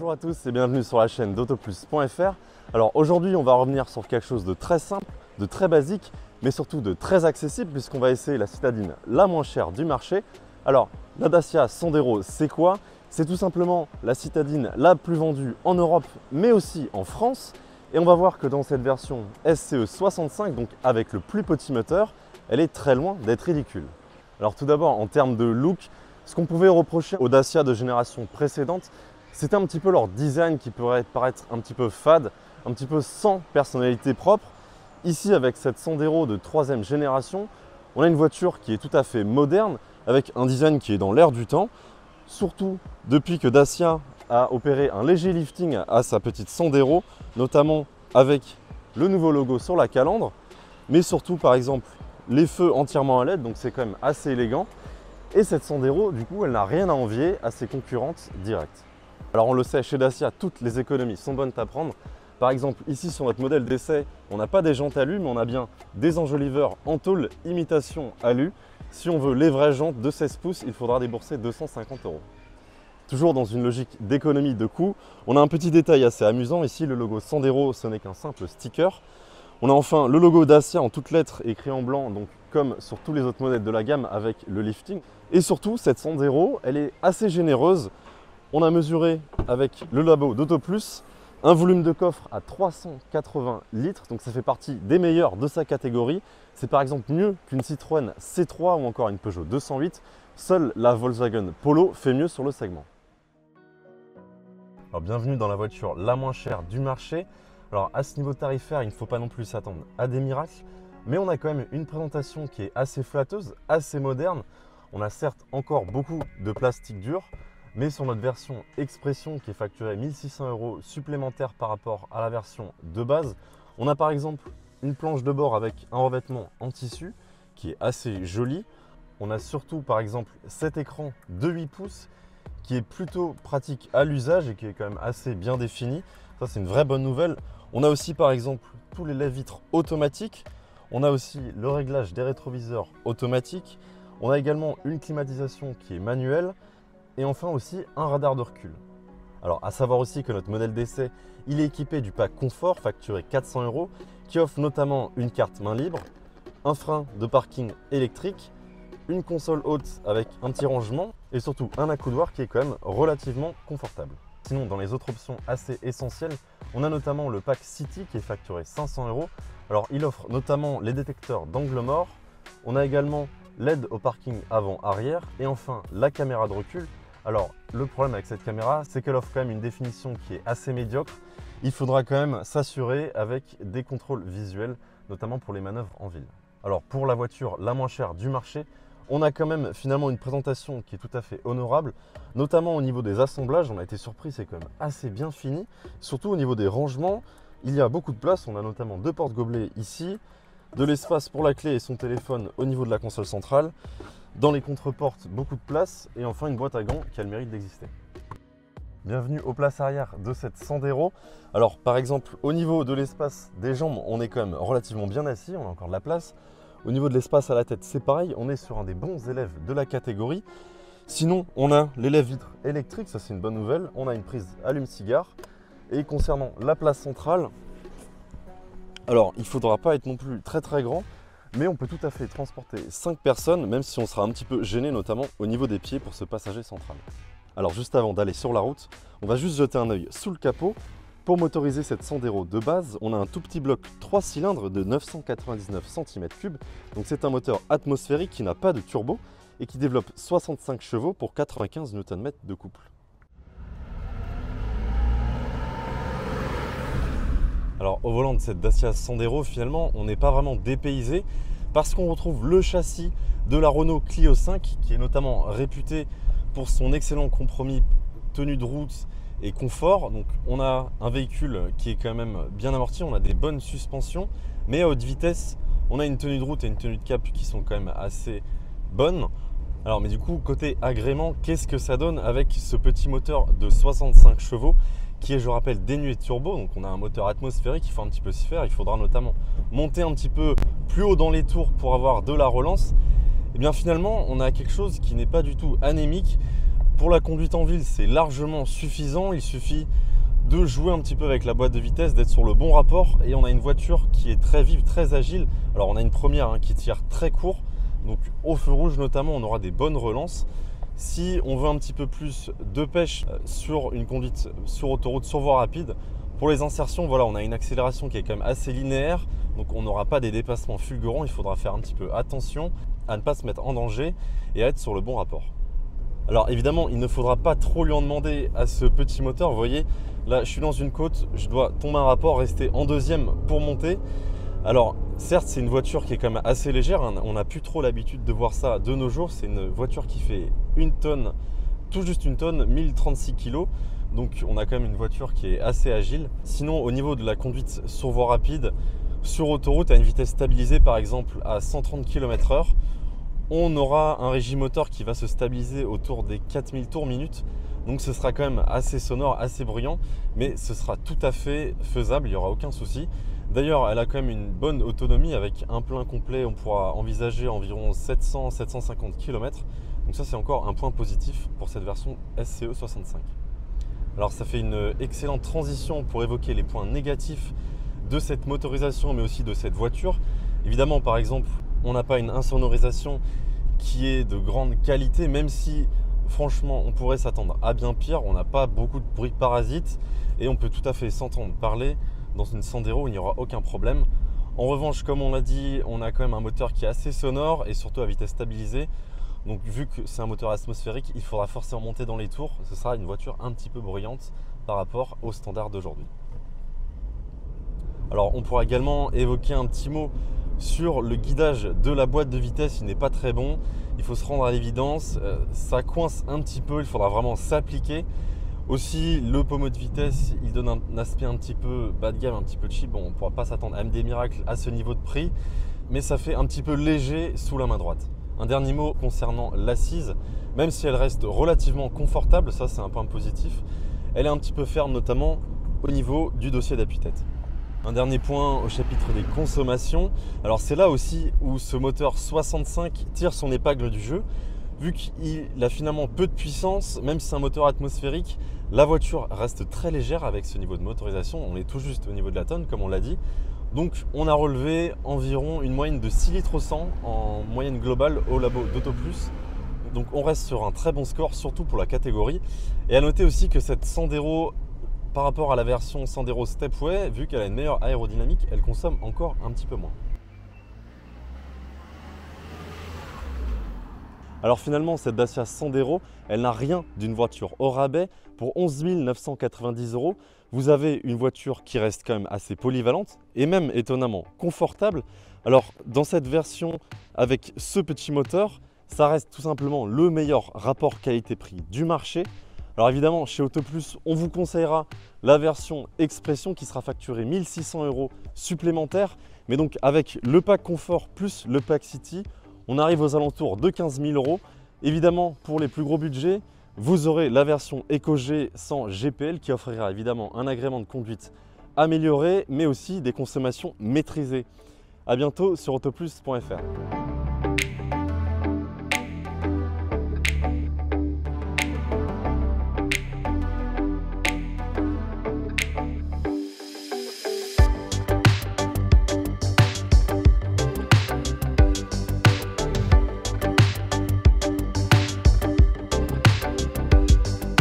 Bonjour à tous et bienvenue sur la chaîne d'autoplus.fr. Alors aujourd'hui on va revenir sur quelque chose de très simple, de très basique, mais surtout de très accessible puisqu'on va essayer la citadine la moins chère du marché. Alors la Dacia Sandero c'est quoi? C'est tout simplement la citadine la plus vendue en Europe mais aussi en France. Et on va voir que dans cette version SCE 65, donc avec le plus petit moteur, elle est très loin d'être ridicule. Alors tout d'abord en termes de look, ce qu'on pouvait reprocher aux Dacia de génération précédente, c'était un petit peu leur design qui pourrait paraître un petit peu fade, un petit peu sans personnalité propre. Ici, avec cette Sandero de 3e génération, on a une voiture qui est tout à fait moderne, avec un design qui est dans l'air du temps. Surtout depuis que Dacia a opéré un léger lifting à sa petite Sandero, notamment avec le nouveau logo sur la calandre, mais surtout par exemple les feux entièrement à LED, donc c'est quand même assez élégant. Et cette Sandero, du coup, elle n'a rien à envier à ses concurrentes directes. Alors on le sait, chez Dacia, toutes les économies sont bonnes à prendre. Par exemple, ici sur notre modèle d'essai, on n'a pas des jantes alu, mais on a bien des enjoliveurs en tôle imitation alu. Si on veut les vraies jantes de 16 pouces, il faudra débourser 250 €. Toujours dans une logique d'économie de coût, on a un petit détail assez amusant. Ici, le logo Sandero, ce n'est qu'un simple sticker. On a enfin le logo Dacia en toutes lettres écrit en blanc, donc comme sur tous les autres modèles de la gamme avec le lifting. Et surtout, cette Sandero, elle est assez généreuse. On a mesuré avec le labo d'Autoplus un volume de coffre à 380 litres, donc ça fait partie des meilleurs de sa catégorie. C'est par exemple mieux qu'une Citroën C3 ou encore une Peugeot 208. Seule la Volkswagen Polo fait mieux sur le segment. Alors bienvenue dans la voiture la moins chère du marché. Alors à ce niveau tarifaire, il ne faut pas non plus s'attendre à des miracles, mais on a quand même une présentation qui est assez flatteuse, assez moderne. On a certes encore beaucoup de plastique dur, mais sur notre version Expression qui est facturée 1 600 € supplémentaires par rapport à la version de base, on a par exemple une planche de bord avec un revêtement en tissu qui est assez joli. On a surtout par exemple cet écran de 8 pouces qui est plutôt pratique à l'usage et qui est quand même assez bien défini. Ça c'est une vraie bonne nouvelle. On a aussi par exemple tous les lève-vitres automatiques. On a aussi le réglage des rétroviseurs automatiques. On a également une climatisation qui est manuelle. Et enfin aussi un radar de recul. Alors à savoir aussi que notre modèle d'essai, il est équipé du pack confort facturé 400 € qui offre notamment une carte main libre, un frein de parking électrique, une console haute avec un petit rangement et surtout un accoudoir qui est quand même relativement confortable. Sinon dans les autres options assez essentielles, on a notamment le pack City qui est facturé 500 €. Alors il offre notamment les détecteurs d'angle mort, on a également l'aide au parking avant-arrière et enfin la caméra de recul. Alors le problème avec cette caméra, c'est qu'elle offre quand même une définition qui est assez médiocre. Il faudra quand même s'assurer avec des contrôles visuels, notamment pour les manœuvres en ville. Alors pour la voiture la moins chère du marché, on a quand même finalement une présentation qui est tout à fait honorable, notamment au niveau des assemblages. On a été surpris, c'est quand même assez bien fini. Surtout au niveau des rangements, il y a beaucoup de place. On a notamment 2 porte-gobelets ici, de l'espace pour la clé et son téléphone au niveau de la console centrale. Dans les contreportes, beaucoup de place et enfin une boîte à gants qui a le mérite d'exister. Bienvenue aux places arrière de cette Sandero. Alors par exemple au niveau de l'espace des jambes, on est quand même relativement bien assis, on a encore de la place. Au niveau de l'espace à la tête, c'est pareil, on est sur un des bons élèves de la catégorie. Sinon, on a les lève-vitres électriques, ça c'est une bonne nouvelle. On a une prise allume-cigare. Et concernant la place centrale, alors il ne faudra pas être non plus très grand, mais on peut tout à fait transporter 5 personnes, même si on sera un petit peu gêné, notamment au niveau des pieds pour ce passager central. Alors juste avant d'aller sur la route, on va juste jeter un œil sous le capot. Pour motoriser cette Sandero de base, on a un tout petit bloc 3 cylindres de 999 cm3. Donc c'est un moteur atmosphérique qui n'a pas de turbo et qui développe 65 chevaux pour 95 Nm de couple. Alors au volant de cette Dacia Sandero, finalement, on n'est pas vraiment dépaysé parce qu'on retrouve le châssis de la Renault Clio 5 qui est notamment réputé pour son excellent compromis tenue de route et confort. Donc on a un véhicule qui est quand même bien amorti, on a des bonnes suspensions, mais à haute vitesse, on a une tenue de route et une tenue de cap qui sont quand même assez bonnes. Alors mais du coup, côté agrément, qu'est-ce que ça donne avec ce petit moteur de 65 chevaux qui est, je rappelle, dénué de turbo. Donc on a un moteur atmosphérique, il faut un petit peu s'y faire. Il faudra notamment monter un petit peu plus haut dans les tours pour avoir de la relance. Et bien finalement, on a quelque chose qui n'est pas du tout anémique Pour la conduite en ville, c'est largement suffisant. Il suffit de jouer un petit peu avec la boîte de vitesse, d'être sur le bon rapport. Et on a une voiture qui est très vive, très agile. Alors on a une première qui tire très court. Donc au feu rouge notamment, on aura des bonnes relances. Si on veut un petit peu plus de pêche sur une conduite sur autoroute, sur voie rapide, pour les insertions, voilà, on a une accélération qui est quand même assez linéaire. Donc on n'aura pas des dépassements fulgurants. Il faudra faire un petit peu attention à ne pas se mettre en danger et à être sur le bon rapport. Alors évidemment, il ne faudra pas trop lui en demander à ce petit moteur. Vous voyez, là je suis dans une côte, je dois tomber un rapport, rester en deuxième pour monter. Alors certes, c'est une voiture qui est quand même assez légère, hein. On n'a plus trop l'habitude de voir ça de nos jours. C'est une voiture qui fait 1 tonne, tout juste 1 tonne, 1036 kg. Donc on a quand même une voiture qui est assez agile. Sinon, au niveau de la conduite sur voie rapide, sur autoroute à une vitesse stabilisée par exemple à 130 km/h, on aura un régime moteur qui va se stabiliser autour des 4000 tours minute. Donc ce sera quand même assez sonore, assez bruyant, mais ce sera tout à fait faisable, il n'y aura aucun souci. D'ailleurs, elle a quand même une bonne autonomie avec un plein complet, on pourra envisager environ 700-750 km. Donc ça c'est encore un point positif pour cette version SCE 65. Alors ça fait une excellente transition pour évoquer les points négatifs de cette motorisation mais aussi de cette voiture. Évidemment, par exemple, on n'a pas une insonorisation qui est de grande qualité, même si franchement on pourrait s'attendre à bien pire. On n'a pas beaucoup de bruit parasite et on peut tout à fait s'entendre parler dans une Sandero, il n'y aura aucun problème. En revanche, comme on l'a dit, on a quand même un moteur qui est assez sonore et surtout à vitesse stabilisée. Donc vu que c'est un moteur atmosphérique, il faudra forcément monter dans les tours. Ce sera une voiture un petit peu bruyante par rapport aux standards d'aujourd'hui. Alors on pourra également évoquer un petit mot sur le guidage de la boîte de vitesse. Il n'est pas très bon, il faut se rendre à l'évidence, ça coince un petit peu, il faudra vraiment s'appliquer. Aussi, le pommeau de vitesse, il donne un aspect un petit peu bas de gamme, un petit peu cheap. Bon, on ne pourra pas s'attendre à des miracles à ce niveau de prix, mais ça fait un petit peu léger sous la main droite. Un dernier mot concernant l'assise, même si elle reste relativement confortable, ça c'est un point positif, elle est un petit peu ferme notamment au niveau du dossier d'appui-tête. Un dernier point au chapitre des consommations. Alors c'est là aussi où ce moteur 65 tire son épingle du jeu. Vu qu'il a finalement peu de puissance, même si c'est un moteur atmosphérique, la voiture reste très légère avec ce niveau de motorisation. On est tout juste au niveau de la tonne, comme on l'a dit. Donc on a relevé environ une moyenne de 6 litres au 100 en moyenne globale au labo d'AutoPlus. Donc on reste sur un très bon score, surtout pour la catégorie. Et à noter aussi que cette Sandero, par rapport à la version Sandero Stepway, vu qu'elle a une meilleure aérodynamique, elle consomme encore un petit peu moins. Alors finalement, cette Dacia Sandero, elle n'a rien d'une voiture au rabais. Pour 11 990 €, vous avez une voiture qui reste quand même assez polyvalente et même étonnamment confortable. Alors dans cette version avec ce petit moteur, ça reste tout simplement le meilleur rapport qualité-prix du marché. Alors évidemment, chez AutoPlus, on vous conseillera la version Expression qui sera facturée 1 600 € supplémentaires. Mais donc avec le pack confort plus le pack City, on arrive aux alentours de 15 000 €. Évidemment, pour les plus gros budgets, vous aurez la version EcoG sans GPL qui offrira évidemment un agrément de conduite amélioré, mais aussi des consommations maîtrisées. A bientôt sur autoplus.fr.